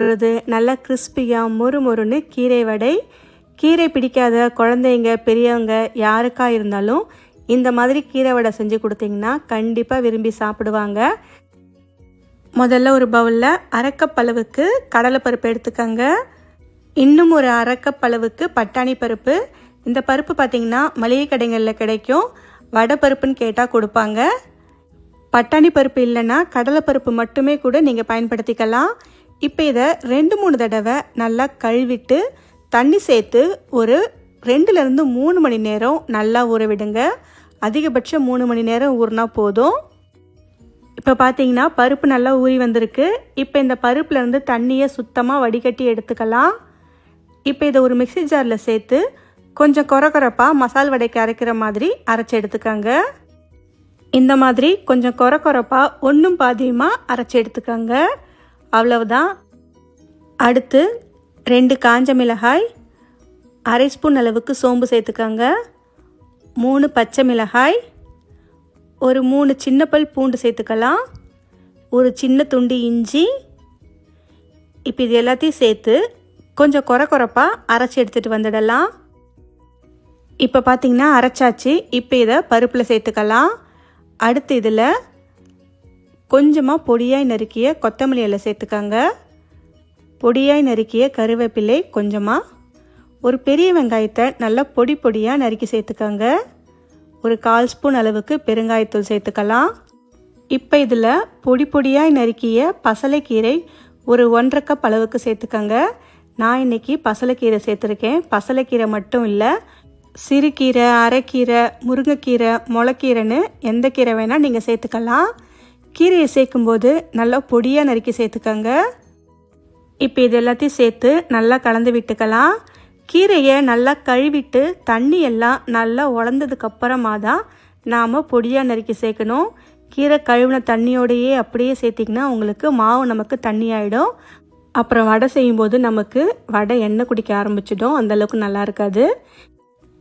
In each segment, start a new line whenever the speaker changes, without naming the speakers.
நல்லா கிறிஸ்பியாக மொறுமொறுன்னு கீரை வடை. கீரை பிடிக்காத குழந்தைங்க பெரியவங்க யாருக்கா இருந்தாலும் இந்த மாதிரி கீரை வடை செஞ்சு கொடுத்தீங்கன்னா கண்டிப்பாக விரும்பி சாப்பிடுவாங்க. முதல்ல ஒரு பவுலில் அரை கப் அளவுக்கு கடலைப்பருப்பு எடுத்துக்கோங்க. இன்னும் ஒரு அரை கப் அளவுக்கு பட்டாணி பருப்பு. இந்த பருப்பு பார்த்திங்கன்னா மளிகை கடைகளில் கிடைக்கும். வடை பருப்புன்னு கேட்டால் கொடுப்பாங்க. பட்டாணி பருப்பு இல்லைன்னா கடலைப்பருப்பு மட்டுமே கூட நீங்கள் பயன்படுத்திக்கலாம். இப்போ இதை 2-3 தடவை நல்லா கழுவிட்டு தண்ணி சேர்த்து ஒரு 2லேருந்து 3 மணி நேரம் நல்லா ஊற விடுங்க. அதிகபட்சம் 3 மணி நேரம் ஊறினா போதும். இப்போ பார்த்தீங்கன்னா பருப்பு நல்லா ஊறி வந்திருக்கு. இப்போ இந்த பருப்புலேருந்து தண்ணியை சுத்தமாக வடிகட்டி எடுத்துக்கலாம். இப்போ இதை ஒரு மிக்ஸி ஜாரில் சேர்த்து கொஞ்சம் கொரப்பாக மசால் வடைக்கு அரைக்கிற மாதிரி அரைச்சி எடுத்துக்கோங்க. இந்த மாதிரி கொஞ்சம் கொரப்பாக ஒன்றும் பாதியமாக அரைச்சி எடுத்துக்கோங்க. அவ்வளவுதான். அடுத்து 2 காஞ்ச மிளகாய், அரை ஸ்பூன் அளவுக்கு சோம்பு சேர்த்துக்கோங்க, 3 பச்சை மிளகாய், ஒரு 3 சின்ன பல் பூண்டு சேர்த்துக்கலாம், ஒரு சின்ன துண்டு இஞ்சி. இப்போ இது எல்லாத்தையும் சேர்த்து கொஞ்சம் கொரப்பாக அரைச்சி எடுத்துகிட்டு வந்துடலாம். இப்போ பார்த்திங்கன்னா அரைச்சாச்சு. இப்போ இதை பருப்பில் சேர்த்துக்கலாம். அடுத்து இதில் கொஞ்சமாக பொடியாய் நறுக்கிய கொத்தமல்லி இலை சேர்த்துக்கோங்க, பொடியாய் நறுக்கிய கருவேப்பிலை கொஞ்சமாக, ஒரு பெரிய வெங்காயத்தை நல்லா பொடியாக நறுக்கி சேர்த்துக்கோங்க, ஒரு 1/4 ஸ்பூன் அளவுக்கு பெருங்காயத்தூள் சேர்த்துக்கலாம். இப்போ இதில் பொடியாய் நறுக்கிய பசலைக்கீரை ஒரு 1/2 கப் அளவுக்கு சேர்த்துக்கோங்க. நான் இன்றைக்கி பசலைக்கீரை சேர்த்துருக்கேன். பசலைக்கீரை மட்டும் இல்லை, சிறுகீரை, அரைக்கீரை, முருங்கைக்கீரை, முளைக்கீரைன்னு எந்த கீரை வேணால் நீங்கள் சேர்த்துக்கலாம். கீரையை சேர்க்கும்போது நல்லா பொடியாக நறுக்கி சேர்த்துக்கோங்க. இப்போ இது எல்லாத்தையும் சேர்த்து நல்லா கலந்து விட்டுக்கலாம். கீரையை நல்லா கழுவிட்டு தண்ணி எல்லாம் நல்லா உலர்ந்ததுக்கப்புறமா தான் நாம் பொடியாக நறுக்கி சேர்க்கணும். கீரை கழுவின தண்ணியோடையே அப்படியே சேர்த்திங்கன்னா உங்களுக்கு மாவு நமக்கு தண்ணி ஆகிடும். அப்புறம் வடை செய்யும்போது நமக்கு வடை எண்ணெய் குடிக்க ஆரம்பிச்சிடும். அந்தளவுக்கு நல்லா இருக்காது.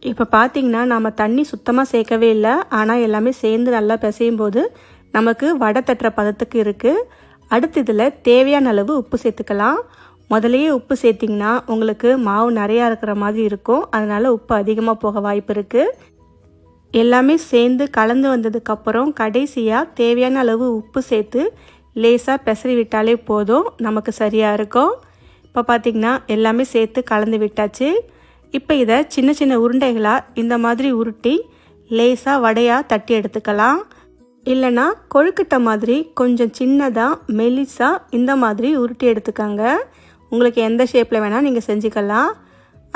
இப்போ பார்த்திங்கன்னா நம்ம தண்ணி சுத்தமாக சேர்க்கவே இல்லை. ஆனால் எல்லாமே சேர்ந்து நல்லா பிசையும் போது நமக்கு வடை தட்டுற பதத்துக்கு இருக்குது. அடுத்து இதில் தேவையான அளவு உப்பு சேர்த்துக்கலாம். முதலையே உப்பு சேர்த்திங்கன்னா உங்களுக்கு மாவு நிறையா இருக்கிற மாதிரி இருக்கும். அதனால் உப்பு அதிகமாக போக வாய்ப்பு இருக்குது. எல்லாமே சேர்ந்து கலந்து வந்ததுக்கப்புறம் கடைசியாக தேவையான அளவு உப்பு சேர்த்து லேசாக பெசரி விட்டாலே போதும், நமக்கு சரியாக இருக்கும். இப்போ பார்த்திங்கன்னா எல்லாமே சேர்த்து கலந்து விட்டாச்சு. இப்போ இதை சின்ன சின்ன உருண்டைகளாக இந்த மாதிரி உருட்டி லேசாக வடையாக தட்டி எடுத்துக்கலாம். இல்லைனா கொழுக்கட்டை மாதிரி கொஞ்சம் சின்னதாக மெலிசாக இந்த மாதிரி உருட்டி எடுத்துக்கோங்க. உங்களுக்கு எந்த ஷேப்பில் வேணால் நீங்கள் செஞ்சுக்கலாம்.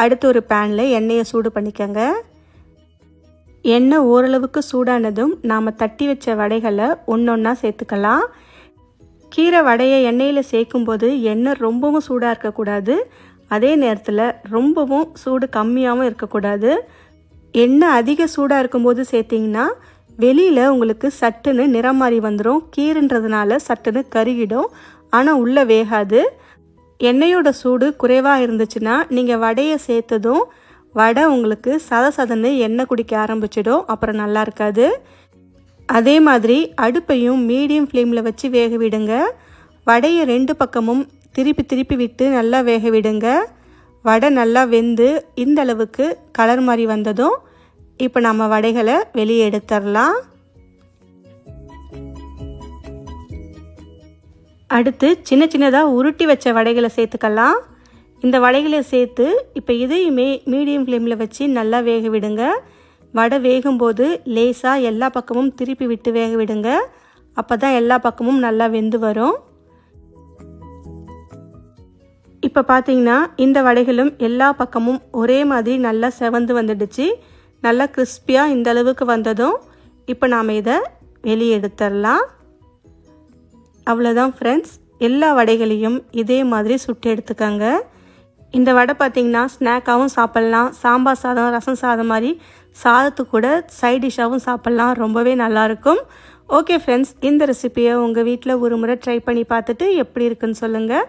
அடுத்து ஒரு பேனில் எண்ணெயை சூடு பண்ணிக்கோங்க. எண்ணெய் ஓரளவுக்கு சூடானதும் நாம் தட்டி வச்ச வடைகளை ஒன்றொன்னா சேர்த்துக்கலாம். கீரை வடையை எண்ணெயில் சேர்க்கும்போது எண்ணெய் ரொம்பவும் சூடாக இருக்கக்கூடாது, அதே நேரத்தில் ரொம்பவும் சூடு கம்மியாகவும் இருக்கக்கூடாது. எண்ணெய் அதிக சூடாக இருக்கும்போது சேர்த்திங்கன்னா வெளியில் உங்களுக்கு சட்டுன்னு நிறம் மாறி வந்துடும். கீரைன்றதுனால சட்டுன்னு கருகிடும், ஆனால் உள்ளே வேகாது. எண்ணெயோட சூடு குறைவாக இருந்துச்சுன்னா நீங்கள் வடையை சேர்த்ததும் வடை உங்களுக்கு சதன்னு எண்ணெய் குடிக்க ஆரம்பிச்சிடும். அப்புறம் நல்லா இருக்காது. அதே மாதிரி அடுப்பையும் மீடியம் ஃப்ளேமில் வச்சு வேக விடுங்க. வடையை 2 பக்கமும் திருப்பி விட்டு நல்லா வேக விடுங்க. வடை நல்லா வெந்து இந்த அளவுக்கு கலர் மாதிரி வந்ததும் இப்போ நம்ம வடைகளை வெளியே எடுத்துடலாம். அடுத்து சின்ன சின்னதாக உருட்டி வச்ச வடைகளை சேர்த்துக்கலாம். இந்த வடைகளை சேர்த்து இப்போ இதையுமே மீடியம் ஃப்ளேமில் வச்சு நல்லா வேக விடுங்க. வடை வேகும்போது லேசாக எல்லா பக்கமும் திருப்பி விட்டு வேக விடுங்க. அப்போ தான் எல்லா பக்கமும் நல்லா வெந்து வரும். இப்போ பார்த்தீங்கன்னா இந்த வடைகளும் எல்லா பக்கமும் ஒரே மாதிரி நல்லா செவந்து வந்துடுச்சு. நல்லா கிறிஸ்பியாக இந்த அளவுக்கு வந்ததும் இப்போ நாம் இதை வெளியே எடுத்துடலாம். அவ்வளோதான் ஃப்ரெண்ட்ஸ், எல்லா வடைகளையும் இதே மாதிரி சுட்டு எடுத்துக்கோங்க. இந்த வடை பார்த்திங்கன்னா ஸ்நாக்காகவும் சாப்பிட்லாம், சாம்பார் சாதம், ரசம் சாதம் மாதிரி சாதத்துக்கு கூட சைட் டிஷ்ஷாகவும் சாப்பிட்லாம். ரொம்பவே நல்லாயிருக்கும். ஓகே ஃப்ரெண்ட்ஸ், இந்த ரெசிபியை உங்கள் வீட்டில் ஒரு முறை ட்ரை பண்ணி பார்த்துட்டு எப்படி இருக்குன்னு சொல்லுங்கள்.